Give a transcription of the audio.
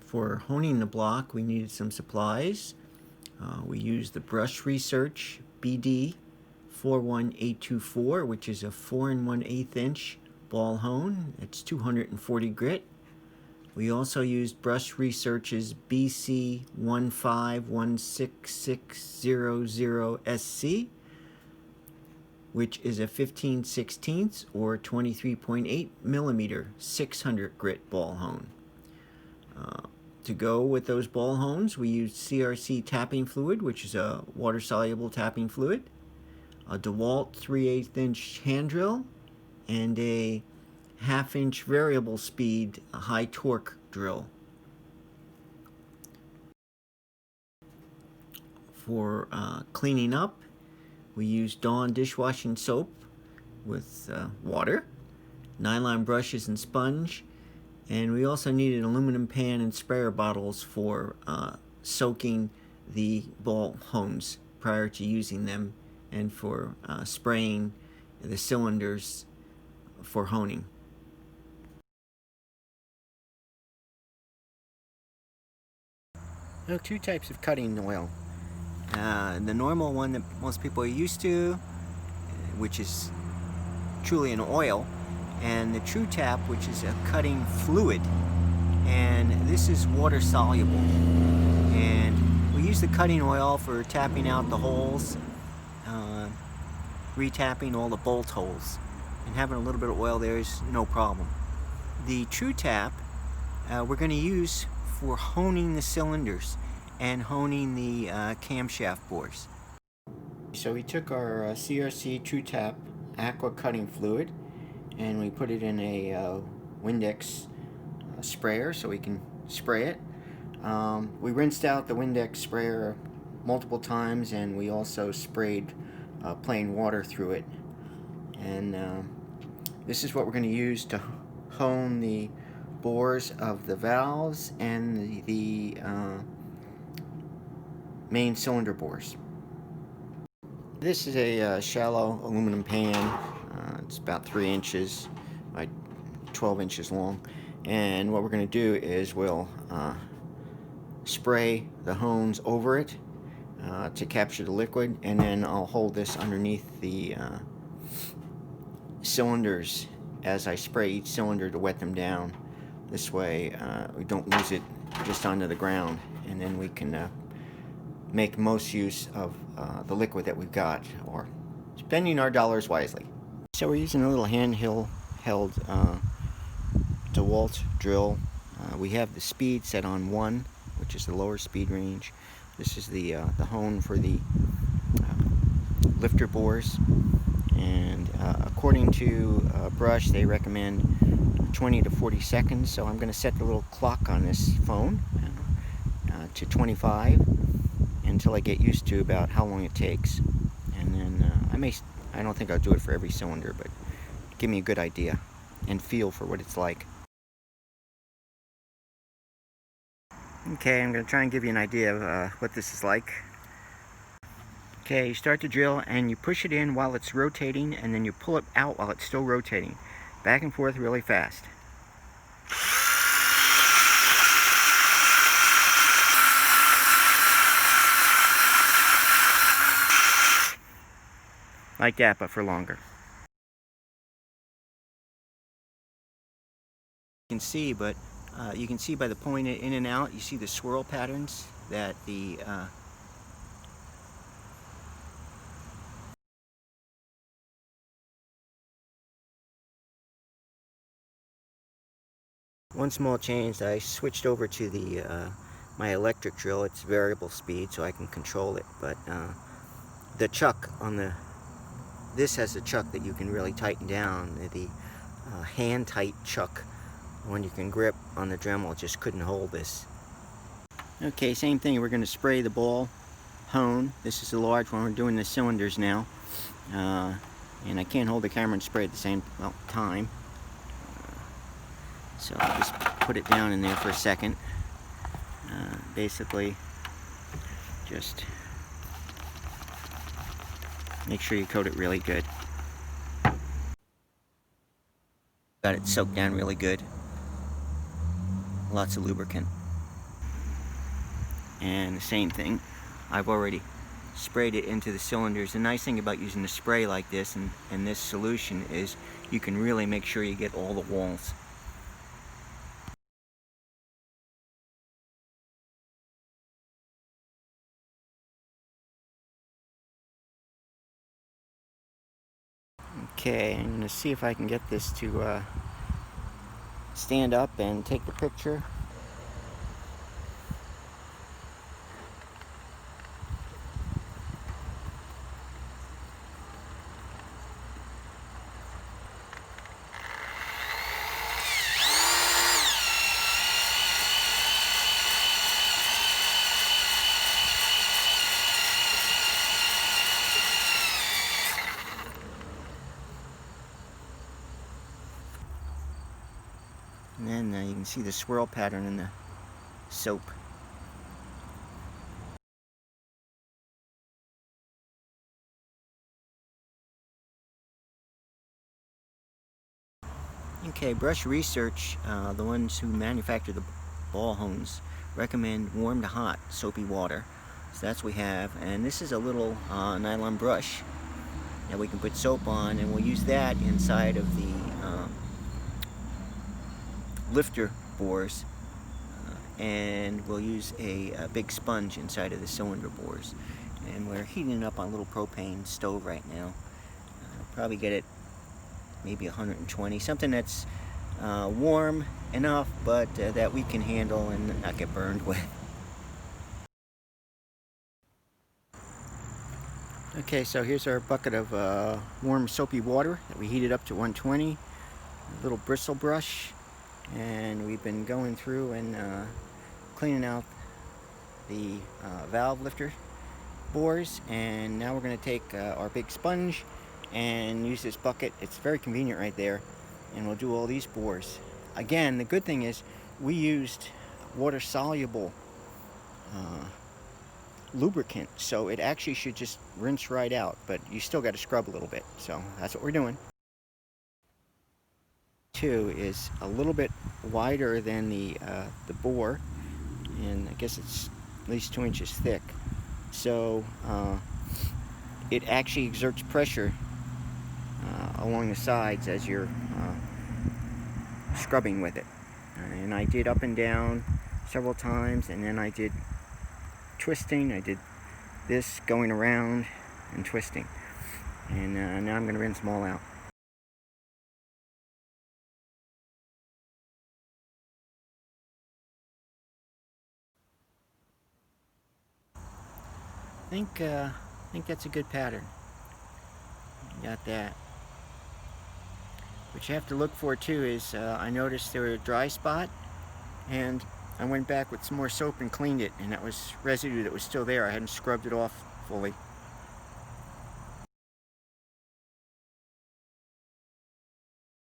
For honing the block, we needed some supplies. We used the Brush Research BD 41824, which is a 4 1/8 inch ball hone. It's 240 grit. We also used Brush Research's BC 1516600SC, which is a 15/16 or 23.8 millimeter 600 grit ball hone. To go with those ball hones, we used CRC tapping fluid, which is a water-soluble tapping fluid, a DeWalt 3/8 inch hand drill, and a 1/2 inch variable speed high torque drill. For cleaning up, we used Dawn dishwashing soap with water, nylon brushes and sponge, and we also needed aluminum pan and sprayer bottles for soaking the ball hones prior to using them, and for spraying the cylinders for honing. There are two types of cutting oil. The normal one that most people are used to, which is truly an oil, and the True Tap, which is a cutting fluid, and this is water soluble. And we use the cutting oil for tapping out the holes, retapping all the bolt holes, and having a little bit of oil there is no problem. The True Tap we're going to use for honing the cylinders and honing the camshaft bores. So we took our CRC True Tap aqua cutting fluid and we put it in a Windex sprayer so we can spray it. We rinsed out the Windex sprayer multiple times, and we also sprayed plain water through it. And this is what we're going to use to hone the bores of the valves and the main cylinder bores. This is a shallow aluminum pan. It's about 3 inches by 12 inches long, and what we're going to do is we'll spray the hones over it to capture the liquid, and then I'll hold this underneath the cylinders as I spray each cylinder to wet them down. This way we don't lose it just onto the ground, and then we can make most use of the liquid that we've got, or spending our dollars wisely. So we're using a little handheld DeWalt drill. We have the speed set on 1, which is the lower speed range. This is the hone for the lifter bores, and according to Brush, they recommend 20 to 40 seconds. So I'm going to set the little clock on this phone to 25 until I get used to about how long it takes, and then I don't think I'll do it for every cylinder, but give me a good idea and feel for what it's like. Okay, I'm going to try and give you an idea of what this is like. Okay, you start the drill and you push it in while it's rotating, and then you pull it out while it's still rotating. Back and forth really fast. Like that, but for longer. You can see, but you can see by the point in and out, you see the swirl patterns that the one small change, I switched over to the my electric drill. It's variable speed, so I can control it, but the chuck on this has a chuck that you can really tighten down. The hand tight chuck, when you can grip on the Dremel, just couldn't hold this. Okay, same thing. We're going to spray the ball hone. This is the large one. We're doing the cylinders now, and I can't hold the camera and spray at the same time. So I'll just put it down in there for a second. Basically, just make sure you coat it really good. Got it soaked down really good. Lots of lubricant. and the same thing. I've already sprayed it into the cylinders. The nice thing about using a spray like this and this solution is you can really make sure you get all the walls. Okay, I'm going to see if I can get this to stand up and take the picture. And then you can see the swirl pattern in the soap. Okay, Brush Research, the ones who manufacture the ball hones, recommend warm to hot soapy water. So that's what we have. And this is a little nylon brush that we can put soap on, and we'll use that inside of the lifter bores, and we'll use a big sponge inside of the cylinder bores. And we're heating it up on a little propane stove right now. Probably get it maybe 120, something that's warm enough but that we can handle and not get burned with. Okay, so here's our bucket of warm soapy water that we heated up to 120. A little bristle brush, and we've been going through and cleaning out the valve lifter bores, and now we're going to take our big sponge and use this bucket. It's very convenient right there, and we'll do all these bores. Again, the good thing is we used water soluble lubricant, so it actually should just rinse right out, but you still got to scrub a little bit, so that's what we're doing. Two is a little bit wider than the bore, and I guess it's at least 2 inches thick, so it actually exerts pressure along the sides as you're scrubbing with it. And I did up and down several times, and then I did twisting. I did this going around and twisting, and now I'm going to rinse them all out. I think that's a good pattern. Got that. What you have to look for too is I noticed there was a dry spot, and I went back with some more soap and cleaned it, and that was residue that was still there. I hadn't scrubbed it off fully.